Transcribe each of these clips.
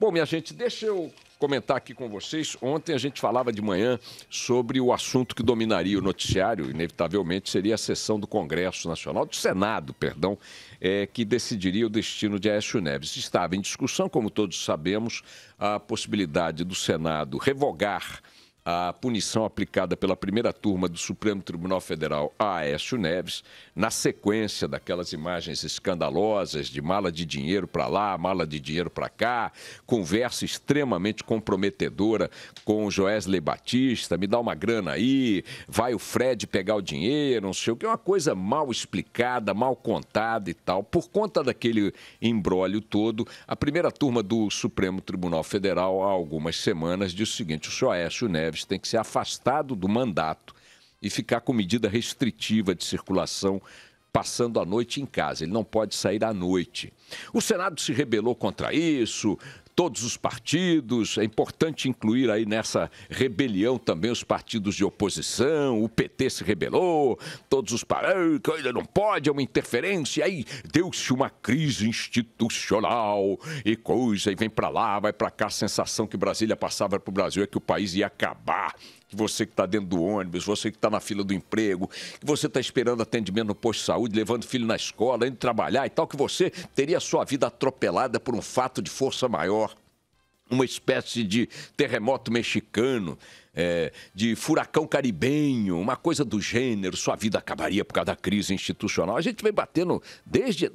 Bom, minha gente, deixa eu comentar aqui com vocês. Ontem a gente falava de manhã sobre o assunto que dominaria o noticiário, inevitavelmente seria a sessão do Congresso Nacional, do Senado, perdão, que decidiria o destino de Aécio Neves. Estava em discussão, como todos sabemos, a possibilidade do Senado revogar a punição aplicada pela primeira turma do Supremo Tribunal Federal a Aécio Neves, na sequência daquelas imagens escandalosas de mala de dinheiro para lá, mala de dinheiro para cá, conversa extremamente comprometedora com o Joesley Batista, me dá uma grana aí, vai o Fred pegar o dinheiro, não sei o que, é uma coisa mal explicada, mal contada e tal. Por conta daquele imbróglio todo, a primeira turma do Supremo Tribunal Federal, há algumas semanas, disse o seguinte: o senhor Aécio Neves tem que ser afastado do mandato e ficar com medida restritiva de circulação, passando a noite em casa. Ele não pode sair à noite. O Senado se rebelou contra isso, todos os partidos. É importante incluir aí nessa rebelião também os partidos de oposição. O PT se rebelou, todos os partidos, ainda não pode, é uma interferência. Aí deu-se uma crise institucional e coisa, e vem para lá, vai para cá. A sensação que Brasília passava para o Brasil é que o país ia acabar. Você que está dentro do ônibus, você que está na fila do emprego, que você está esperando atendimento no posto de saúde, levando o filho na escola, indo trabalhar e tal, que você teria a sua vida atropelada por um fato de força maior, uma espécie de terremoto mexicano, de furacão caribenho, uma coisa do gênero, sua vida acabaria por causa da crise institucional. A gente vem batendo desde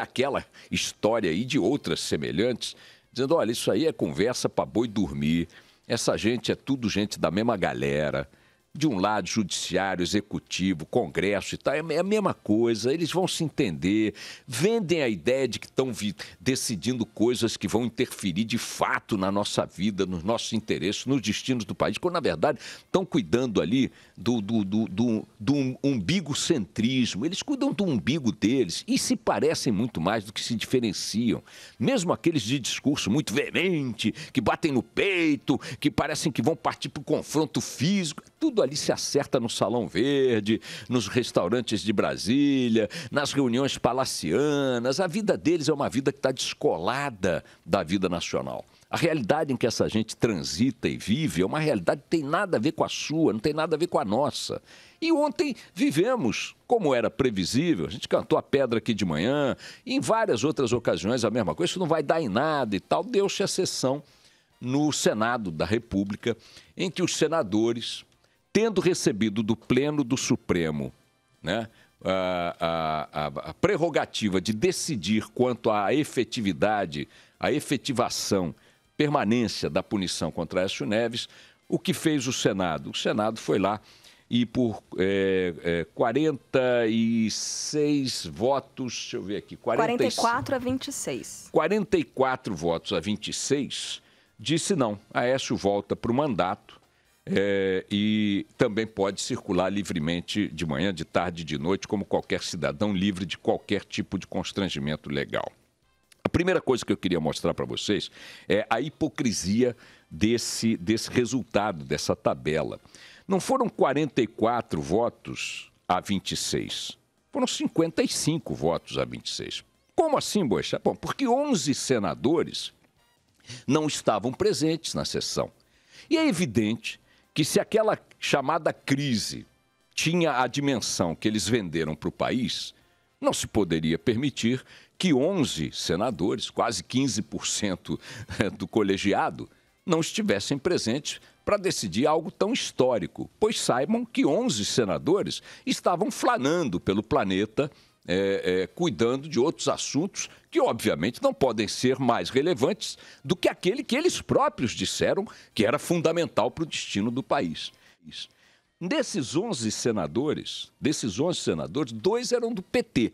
aquela história aí de outras semelhantes, dizendo, olha, isso aí é conversa para boi dormir. Essa gente é tudo gente da mesma galera, de um lado judiciário, executivo, congresso e tal, é a mesma coisa, eles vão se entender, vendem a ideia de que estão decidindo coisas que vão interferir de fato na nossa vida, nos nossos interesses, nos destinos do país, quando na verdade estão cuidando ali do umbigocentrismo, eles cuidam do umbigo deles e se parecem muito mais do que se diferenciam, mesmo aqueles de discurso muito veemente, que batem no peito, que parecem que vão partir para o confronto físico, tudo ali se acerta no Salão Verde, nos restaurantes de Brasília, nas reuniões palacianas. A vida deles é uma vida que está descolada da vida nacional. A realidade em que essa gente transita e vive é uma realidade que tem nada a ver com a sua, não tem nada a ver com a nossa. E ontem vivemos, como era previsível, a gente cantou a pedra aqui de manhã, e em várias outras ocasiões a mesma coisa, isso não vai dar em nada e tal. Deu-se a sessão no Senado da República, em que os senadores, tendo recebido do Pleno do Supremo, né, a prerrogativa de decidir quanto à efetividade, a efetivação, permanência da punição contra Aécio Neves, o que fez o Senado? O Senado foi lá e por 46 votos, deixa eu ver aqui, 44 a 26. 44 votos a 26, disse não, Aécio volta para o mandato. E também pode circular livremente de manhã, de tarde e de noite, como qualquer cidadão livre de qualquer tipo de constrangimento legal. A primeira coisa que eu queria mostrar para vocês é a hipocrisia desse resultado, dessa tabela. Não foram 44 votos a 26, foram 55 votos a 26. Como assim, Boechat? Bom, porque 11 senadores não estavam presentes na sessão. E é evidente que se aquela chamada crise tinha a dimensão que eles venderam para o país, não se poderia permitir que 11 senadores, quase 15% do colegiado, não estivessem presentes para decidir algo tão histórico, pois saibam que 11 senadores estavam flanando pelo planeta, cuidando de outros assuntos que, obviamente, não podem ser mais relevantes do que aquele que eles próprios disseram que era fundamental para o destino do país. Desses 11 senadores, 2 eram do PT,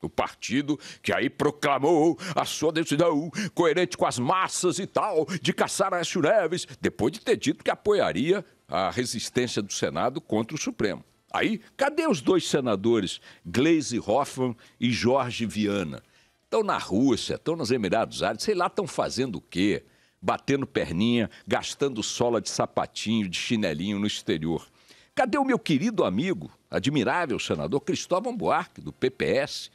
o partido que aí proclamou a sua decisão coerente com as massas e tal, de caçar Aécio Neves, depois de ter dito que apoiaria a resistência do Senado contra o Supremo. Aí, cadê os 2 senadores, Gleisi Hoffmann e Jorge Viana? Estão na Rússia, estão nos Emirados Árabes, sei lá, estão fazendo o quê? Batendo perninha, gastando sola de sapatinho, de chinelinho no exterior. Cadê o meu querido amigo, admirável senador Cristóvão Buarque, do PPS?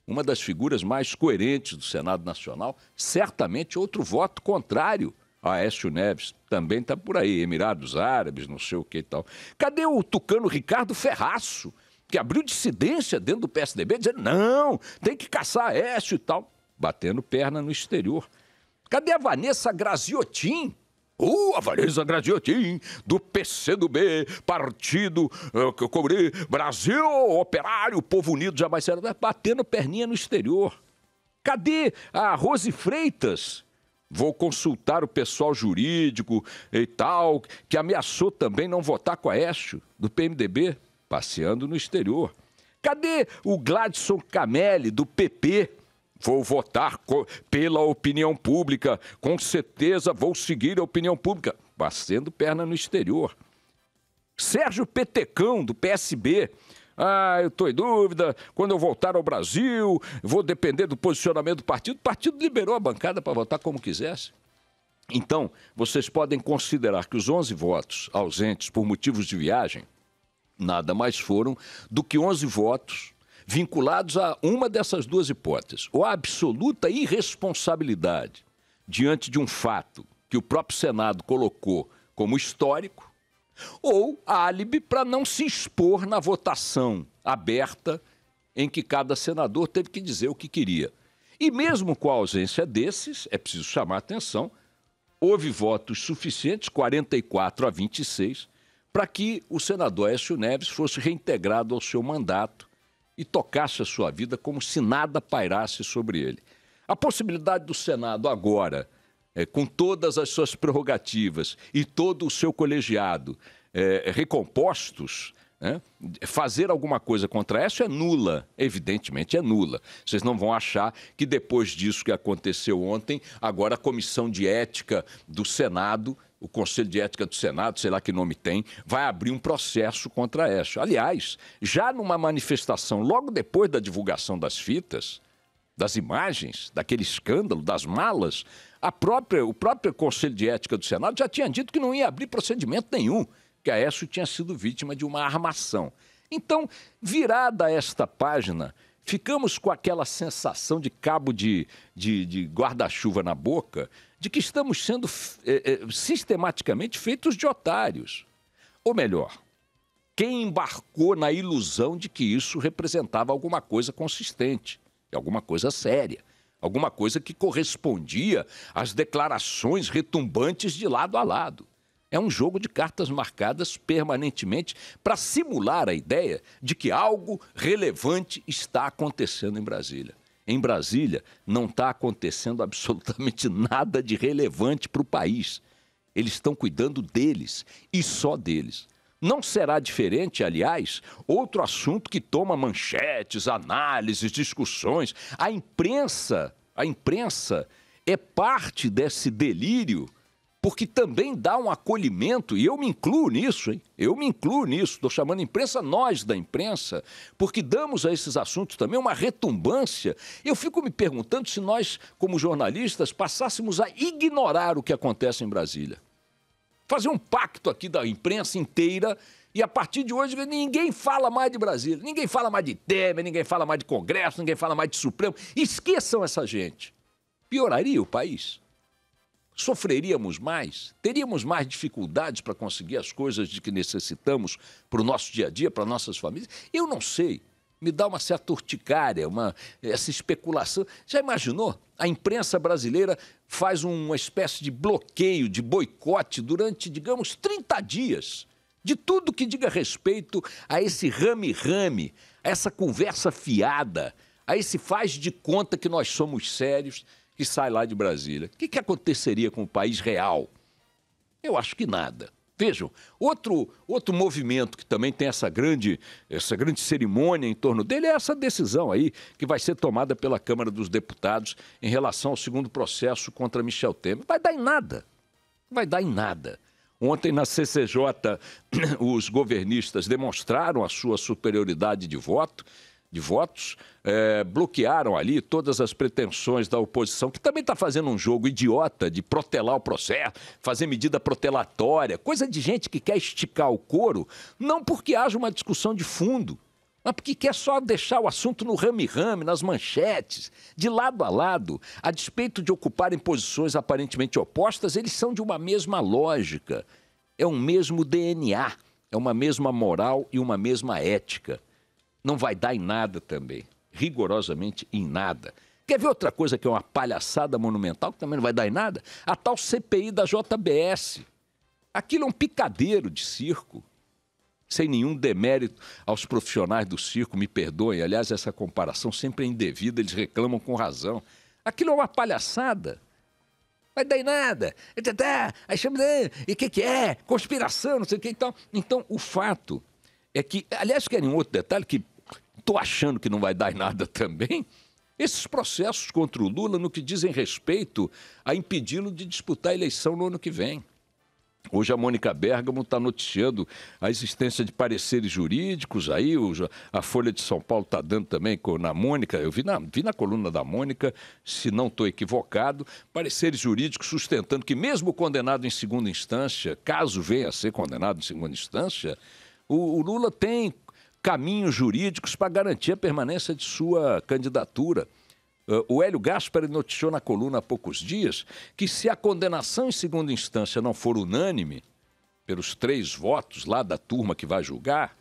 uma das figuras mais coerentes do Senado Nacional, certamente outro voto contrário a Aécio Neves. Também está por aí, Emirados Árabes, não sei o que e tal. Cadê o tucano Ricardo Ferraço, que abriu dissidência dentro do PSDB, dizendo, não, tem que caçar Aécio e tal, batendo perna no exterior. Cadê a Vanessa Graziotin? A Vanessa Graziotin, do PCdoB, Partido Brasil Operário, Povo Unido, jamais será, batendo perninha no exterior. Cadê a Rose Freitas? Vou consultar o pessoal jurídico e tal, que ameaçou também não votar com a Aécio, do PMDB, passeando no exterior. Cadê o Gladson Camelli, do PP? Vou votar pela opinião pública, com certeza vou seguir a opinião pública, batendo perna no exterior. Sérgio Petecão, do PSB. Eu estou em dúvida, quando eu voltar ao Brasil, vou depender do posicionamento do partido. O partido liberou a bancada para votar como quisesse. Então, vocês podem considerar que os 11 votos ausentes por motivos de viagem nada mais foram do que 11 votos vinculados a uma dessas duas hipóteses, ou a absoluta irresponsabilidade diante de um fato que o próprio Senado colocou como histórico, ou álibi para não se expor na votação aberta em que cada senador teve que dizer o que queria. E mesmo com a ausência desses, é preciso chamar a atenção, houve votos suficientes, 44-26, para que o senador Aécio Neves fosse reintegrado ao seu mandato e tocasse a sua vida como se nada pairasse sobre ele. A possibilidade do Senado agora, com todas as suas prerrogativas e todo o seu colegiado recompostos, fazer alguma coisa contra isso é nula, evidentemente é nula. Vocês não vão achar que depois disso que aconteceu ontem, agora a Comissão de Ética do Senado, o Conselho de Ética do Senado, sei lá que nome tem, vai abrir um processo contra Aécio. Aliás, já numa manifestação, logo depois da divulgação das fitas, das imagens, daquele escândalo, das malas, o próprio Conselho de Ética do Senado já tinha dito que não ia abrir procedimento nenhum, que Aécio tinha sido vítima de uma armação. Então, virada esta página, ficamos com aquela sensação de cabo de guarda-chuva na boca, de que estamos sendo sistematicamente feitos de otários. Ou melhor, quem embarcou na ilusão de que isso representava alguma coisa consistente, alguma coisa séria, alguma coisa que correspondia às declarações retumbantes de lado a lado. É um jogo de cartas marcadas permanentemente para simular a ideia de que algo relevante está acontecendo em Brasília. Em Brasília não está acontecendo absolutamente nada de relevante para o país. Eles estão cuidando deles e só deles. Não será diferente, aliás, outro assunto que toma manchetes, análises, discussões. A imprensa é parte desse delírio, porque também dá um acolhimento, e eu me incluo nisso, hein? Eu me incluo nisso, estou chamando a imprensa, nós da imprensa, porque damos a esses assuntos também uma retumbância. Eu fico me perguntando se nós, como jornalistas, passássemos a ignorar o que acontece em Brasília. Fazer um pacto aqui da imprensa inteira e, a partir de hoje, ninguém fala mais de Brasília, ninguém fala mais de Temer, ninguém fala mais de Congresso, ninguém fala mais de Supremo. Esqueçam essa gente. Pioraria o país. Sofreríamos mais, teríamos mais dificuldades para conseguir as coisas de que necessitamos para o nosso dia a dia, para nossas famílias. Eu não sei, me dá uma certa urticária, essa especulação. Já imaginou? A imprensa brasileira faz uma espécie de bloqueio, de boicote durante, digamos, 30 dias, de tudo que diga respeito a esse rame-rame, a essa conversa fiada, a esse faz de conta que nós somos sérios, que sai lá de Brasília. O que aconteceria com o país real? Eu acho que nada. Vejam, outro movimento que também tem essa grande cerimônia em torno dele é essa decisão aí que vai ser tomada pela Câmara dos Deputados em relação ao segundo processo contra Michel Temer. Vai dar em nada. Vai dar em nada. Ontem na CCJ, os governistas demonstraram a sua superioridade de votos, bloquearam ali todas as pretensões da oposição, que também está fazendo um jogo idiota de protelar o processo, fazer medida protelatória, coisa de gente que quer esticar o couro, não porque haja uma discussão de fundo, mas porque quer só deixar o assunto no rame-rame, nas manchetes, de lado a lado. A despeito de ocuparem posições aparentemente opostas, eles são de uma mesma lógica. É um mesmo DNA, é uma mesma moral e uma mesma ética. Não vai dar em nada também, rigorosamente em nada. Quer ver outra coisa que é uma palhaçada monumental, que também não vai dar em nada? A tal CPI da JBS. Aquilo é um picadeiro de circo. Sem nenhum demérito aos profissionais do circo, me perdoem. Aliás, essa comparação sempre é indevida, eles reclamam com razão. Aquilo é uma palhaçada. Vai dar em nada. Aí chama, e o que é? Conspiração, não sei o que e tal. Então, o fato é que, aliás, querem um outro detalhe que estou achando que não vai dar em nada também. Esses processos contra o Lula no que dizem respeito a impedi-lo de disputar a eleição no ano que vem. Hoje a Mônica Bergamo está noticiando a existência de pareceres jurídicos, aí a Folha de São Paulo está dando também na Mônica, eu vi na coluna da Mônica, se não estou equivocado, pareceres jurídicos sustentando que mesmo condenado em segunda instância, caso venha a ser condenado em segunda instância, o Lula tem caminhos jurídicos para garantir a permanência de sua candidatura. O Hélio Gaspari noticiou na coluna há poucos dias que se a condenação em segunda instância não for unânime, pelos 3 votos lá da turma que vai julgar,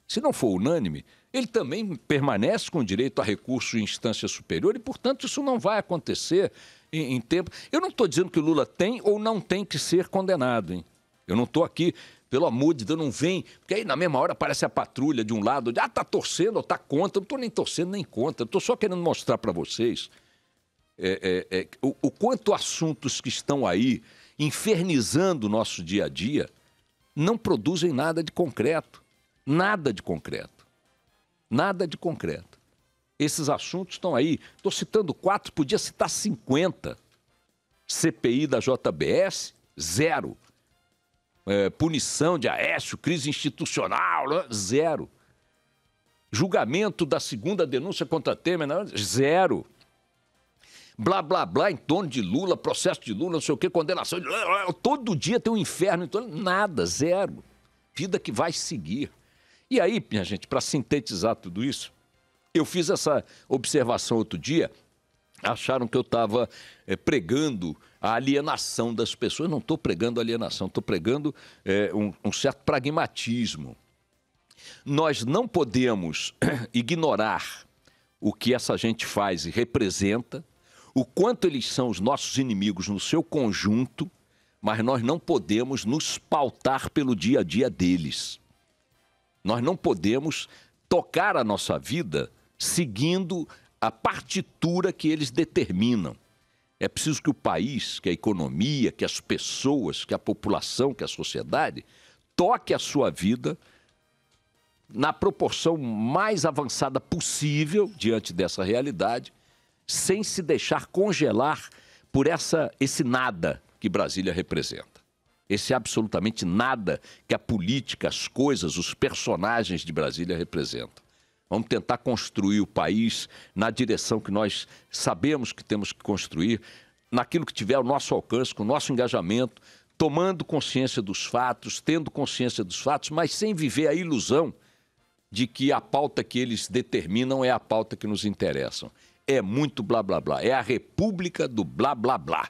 se não for unânime, ele também permanece com direito a recurso em instância superior e, portanto, isso não vai acontecer em tempo. Eu não estou dizendo que o Lula tem ou não tem que ser condenado, hein? Eu não estou aqui, pelo amor de Deus, não vem, porque aí na mesma hora aparece a patrulha de um lado, tá torcendo ou tá contra, eu não estou nem torcendo nem contra, estou só querendo mostrar para vocês o quanto assuntos que estão aí infernizando o nosso dia a dia não produzem nada de concreto, nada de concreto, nada de concreto. Esses assuntos estão aí, estou citando 4, podia citar 50. CPI da JBS, 0. Punição de Aécio, crise institucional, 0. Julgamento da segunda denúncia contra Temer, 0. Blá, blá, blá, em torno de Lula, processo de Lula, não sei o quê, condenação de Lula. Todo dia tem um inferno em torno, nada, 0. Vida que vai seguir. E aí, minha gente, para sintetizar tudo isso, eu fiz essa observação outro dia. Acharam que eu estava pregando a alienação das pessoas. Eu não estou pregando alienação, estou pregando um certo pragmatismo. Nós não podemos ignorar o que essa gente faz e representa, o quanto eles são os nossos inimigos no seu conjunto, mas nós não podemos nos pautar pelo dia a dia deles. Nós não podemos tocar a nossa vida seguindo a partitura que eles determinam. É preciso que o país, que a economia, que as pessoas, que a população, que a sociedade toque a sua vida na proporção mais avançada possível diante dessa realidade, sem se deixar congelar por esse nada que Brasília representa. Esse absolutamente nada que a política, as coisas, os personagens de Brasília representam. Vamos tentar construir o país na direção que nós sabemos que temos que construir, naquilo que tiver ao nosso alcance, com o nosso engajamento, tomando consciência dos fatos, tendo consciência dos fatos, mas sem viver a ilusão de que a pauta que eles determinam é a pauta que nos interessa. É muito blá, blá, blá. É a república do blá, blá, blá.